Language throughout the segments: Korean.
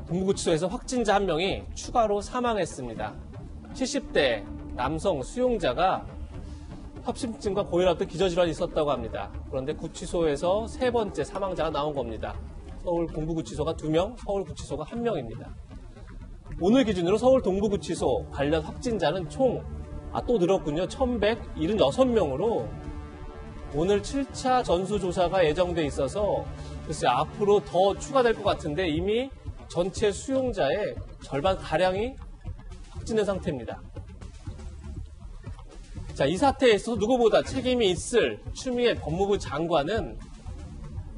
동부구치소에서 확진자 1명이 추가로 사망했습니다. 70대 남성 수용자가 협심증과 고혈압 등 기저질환이 있었다고 합니다. 그런데 구치소에서 세 번째 사망자가 나온 겁니다. 서울 동부구치소가 2명, 서울구치소가 1명입니다. 오늘 기준으로 서울 동부구치소 관련 확진자는 총, 또 늘었군요. 1,176명으로 오늘 7차 전수조사가 예정돼 있어서 글쎄 앞으로 더 추가될 것 같은데 이미 전체 수용자의 절반가량이 확진된 상태입니다. 자, 이 사태에 있어서 누구보다 책임이 있을 추미애 법무부 장관은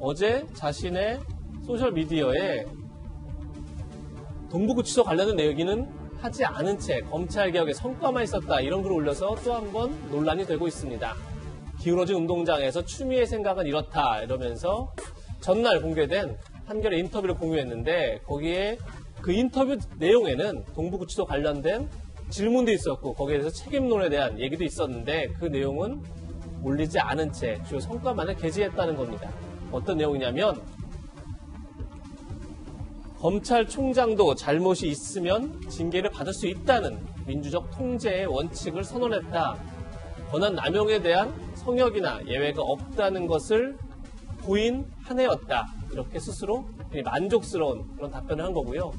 어제 자신의 소셜미디어에 동부구치소 관련된 얘기는 하지 않은 채 검찰개혁의 성과만 있었다 이런 글을 올려서 또 한 번 논란이 되고 있습니다. 기울어진 운동장에서 추미애 생각은 이렇다 이러면서 전날 공개된 한겨레 인터뷰를 공유했는데 거기에 그 인터뷰 내용에는 동부구치소 관련된 질문도 있었고 거기에 대해서 책임론에 대한 얘기도 있었는데 그 내용은 올리지 않은 채 주요 성과만을 게재했다는 겁니다. 어떤 내용이냐면 검찰총장도 잘못이 있으면 징계를 받을 수 있다는 민주적 통제의 원칙을 선언했다. 권한 남용에 대한 성역이나 예외가 없다는 것을 보인 한 해였다. 이렇게 스스로 만족스러운 그런 답변을 한 거고요.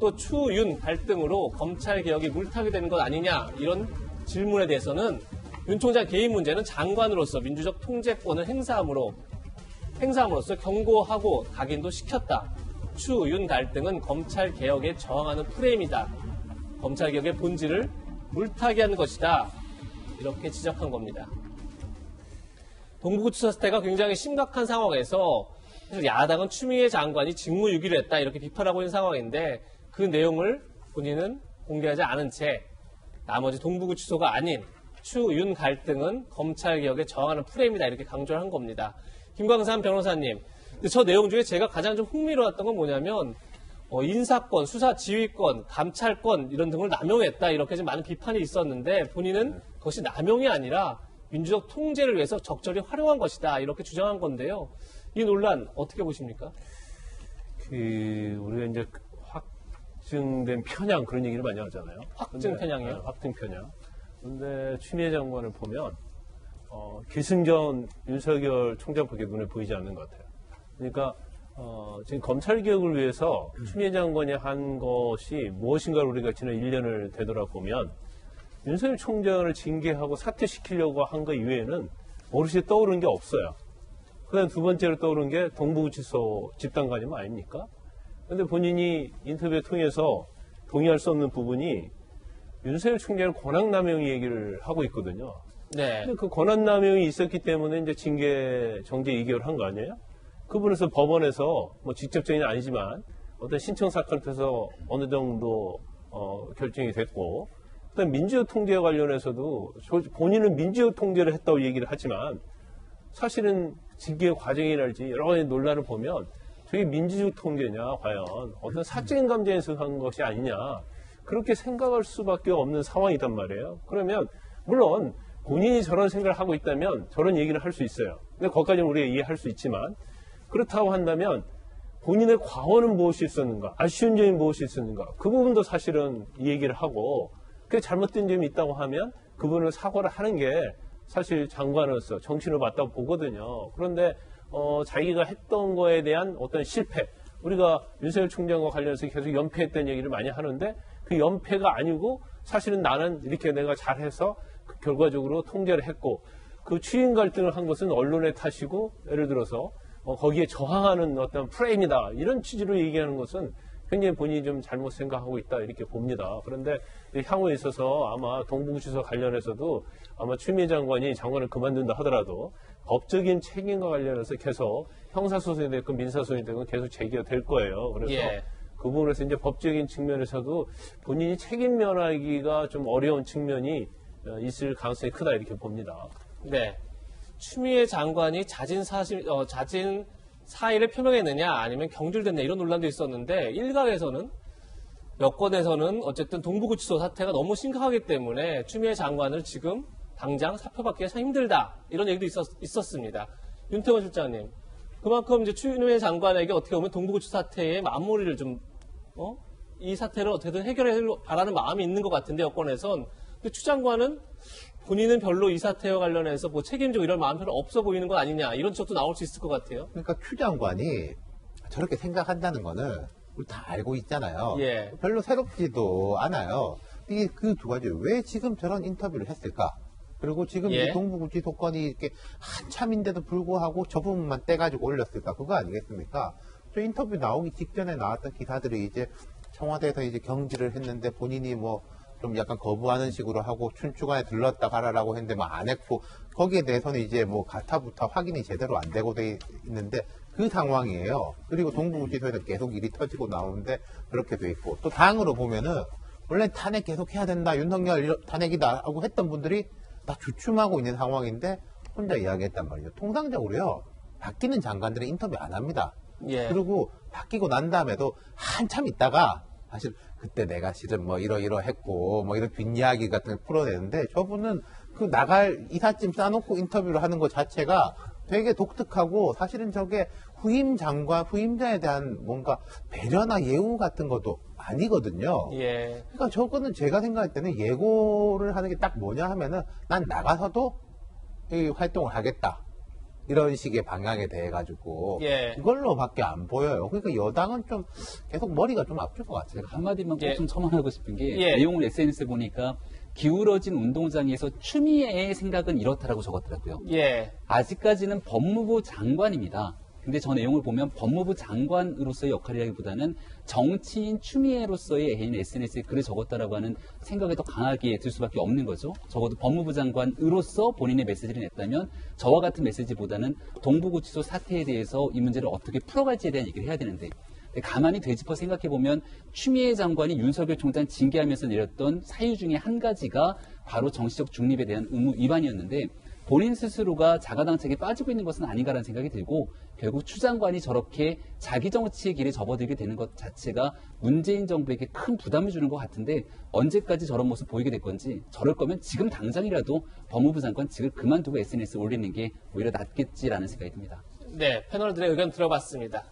또 추윤 갈등으로 검찰개혁이 물타기 되는 것 아니냐 이런 질문에 대해서는 윤 총장 개인 문제는 장관으로서 민주적 통제권을 행사함으로써 경고하고 각인도 시켰다. 추윤 갈등은 검찰개혁에 저항하는 프레임이다. 검찰개혁의 본질을 물타기하는 것이다. 이렇게 지적한 겁니다. 동부구치소 사태가 굉장히 심각한 상황에서 사실 야당은 추미애 장관이 직무유기를 했다 이렇게 비판하고 있는 상황인데 그 내용을 본인은 공개하지 않은 채 나머지 동부구치소가 아닌 추윤 갈등은 검찰개혁에 저항하는 프레임이다 이렇게 강조를 한 겁니다. 김광삼 변호사님, 저 내용 중에 제가 가장 좀 흥미로웠던 건 뭐냐면 인사권, 수사 지휘권, 감찰권 이런 등을 남용했다 이렇게 좀 많은 비판이 있었는데 본인은 그것이 남용이 아니라 민주적 통제를 위해서 적절히 활용한 것이다 이렇게 주장한 건데요. 이 논란 어떻게 보십니까? 우리가 이제 확증된 편향 그런 얘기를 많이 하잖아요. 확증 편향이요? 네, 확증 편향. 그런데 추미애 장관을 보면 기승전 윤석열 총장밖에 눈에 보이지 않는 것 같아요. 그러니까 지금 검찰개혁을 위해서 추미애 장관이 한 것이 무엇인가를 우리가 지난 1년을 되돌아보면 윤석열 총장을 징계하고 사퇴시키려고 한 것 이외에는 오롯이 떠오른 게 없어요. 그다음 두 번째로 떠오른 게 동부구치소 집단관이면 아닙니까? 그런데 본인이 인터뷰를 통해서 동의할 수 없는 부분이 윤석열 총장의 권한남용 얘기를 하고 있거든요. 네. 근데 그 권한남용이 있었기 때문에 이제 징계 정지 2개월 한 거 아니에요? 그 부분에서 법원에서 뭐 직접적인 아니지만 어떤 신청 사건을 통해서 어느 정도 결정이 됐고, 그다음 민주적 통제에 관련해서도 본인은 민주적 통제를 했다고 얘기를 하지만 사실은 징계 과정이랄지 여러 가지 논란을 보면 저게 민주적 통제냐 과연 어떤 사적인 감정에서 한 것이 아니냐 그렇게 생각할 수밖에 없는 상황이단 말이에요. 그러면 물론 본인이 저런 생각을 하고 있다면 저런 얘기를 할 수 있어요. 근데 거기까지는 우리가 이해할 수 있지만 그렇다고 한다면 본인의 과언은 무엇이 있었는가, 아쉬운 점이 무엇이 있었는가 그 부분도 사실은 이 얘기를 하고 그게 잘못된 점이 있다고 하면 그분을 사과를 하는 게 사실 장관으로서 정신을 맞다고 보거든요. 그런데 자기가 했던 거에 대한 어떤 실패, 우리가 윤석열 총장과 관련해서 계속 연패했던 얘기를 많이 하는데 그 연패가 아니고 사실은 나는 이렇게 내가 잘해서 결과적으로 통제를 했고 그 추인 갈등을 한 것은 언론의 탓이고 예를 들어서 거기에 저항하는 어떤 프레임이다 이런 취지로 얘기하는 것은 굉장히 본인이 좀 잘못 생각하고 있다 이렇게 봅니다. 그런데 향후에 있어서 아마 동부구치소 관련해서도 아마 추미애 장관이 장관을 그만둔다 하더라도 법적인 책임과 관련해서 계속 형사소송이 됐건 민사소송이 됐건 계속 제기가 될 거예요. 그래서 그 부분에서 이제 법적인 측면에서도 본인이 책임 면하기가 좀 어려운 측면이 있을 가능성이 크다 이렇게 봅니다. 네. 추미애 장관이 자진 사의를 표명했느냐 아니면 경질됐냐 이런 논란도 있었는데 일각에서는 여권에서는 어쨌든 동부구치소 사태가 너무 심각하기 때문에 추미애 장관을 지금 당장 사표받기가 참 힘들다 이런 얘기도 있었습니다. 윤태원 실장님, 그만큼 이제 추미애 장관에게 어떻게 보면 동부구치소 사태의 마무리를 좀 이 사태를 어떻게든 해결해 바라는 마음이 있는 것 같은데 여권에선. 근데 추 장관은 본인은 별로 이 사태와 관련해서 뭐 책임지고 이럴 마음 별로 없어 보이는 건 아니냐 이런 지적도 나올 수 있을 것 같아요. 그러니까 추 장관이 저렇게 생각한다는 거는 우리 다 알고 있잖아요. 예. 별로 새롭지도 않아요. 이게 그 두 가지 왜 지금 저런 인터뷰를 했을까? 그리고 지금 예. 이 동부구치소건이 이렇게 한참인데도 불구하고 저 부분만 떼가지고 올렸을까? 그거 아니겠습니까? 저 인터뷰 나오기 직전에 나왔던 기사들이 이제 청와대에서 이제 경질을 했는데 본인이 뭐 좀 약간 거부하는 식으로 하고 춘추관에 들렀다 가라라고 했는데 뭐 안 했고 거기에 대해서는 이제 뭐 가타부타 확인이 제대로 안 되고 돼 있는데 그 상황이에요. 그리고 동부구치소에서 계속 일이 터지고 나오는데 그렇게 돼 있고 또 당으로 보면은 원래 탄핵 계속 해야 된다 윤석열 탄핵이다 하고 했던 분들이 다 주춤하고 있는 상황인데 혼자 이야기했단 말이죠. 통상적으로요 바뀌는 장관들은 인터뷰 안 합니다. 예. 그리고 바뀌고 난 다음에도 한참 있다가 사실 그때 내가 실은 뭐 이러이러했고 뭐 이런 뒷이야기 같은 걸 풀어내는데 저분은 그 나갈 이삿짐 싸놓고 인터뷰를 하는 것 자체가 되게 독특하고 사실은 저게 후임 장관, 후임자에 대한 뭔가 배려나 예우 같은 것도 아니거든요. 예. 그러니까 저거는 제가 생각할 때는 예고를 하는 게 딱 뭐냐 하면은 난 나가서도 이 활동을 하겠다. 이런 식의 방향에 대해 가지고 예. 그걸로밖에 안 보여요. 그러니까 여당은 좀 계속 머리가 좀 아플 것 같아요. 한마디만 꼭 예. 좀 첨언하고 싶은 게 예. 내용을 SNS에 보니까 기울어진 운동장에서 추미애의 생각은 이렇다라고 적었더라고요. 예. 아직까지는 법무부 장관입니다. 근데 저 내용을 보면 법무부 장관으로서의 역할이라기보다는 정치인 추미애로서의 개인 SNS에 글을 적었다라고 하는 생각이 더 강하게 들 수밖에 없는 거죠. 적어도 법무부 장관으로서 본인의 메시지를 냈다면 저와 같은 메시지보다는 동부구치소 사태에 대해서 이 문제를 어떻게 풀어갈지에 대한 얘기를 해야 되는데 가만히 되짚어 생각해보면 추미애 장관이 윤석열 총장 징계하면서 내렸던 사유 중에 한 가지가 바로 정치적 중립에 대한 의무 위반이었는데 본인 스스로가 자가당착에 빠지고 있는 것은 아닌가라는 생각이 들고 결국 추 장관이 저렇게 자기 정치의 길에 접어들게 되는 것 자체가 문재인 정부에게 큰 부담을 주는 것 같은데 언제까지 저런 모습 보이게 될 건지 저럴 거면 지금 당장이라도 법무부 장관 직을 그만두고 SNS에 올리는 게 오히려 낫겠지라는 생각이 듭니다. 네, 패널들의 의견 들어봤습니다.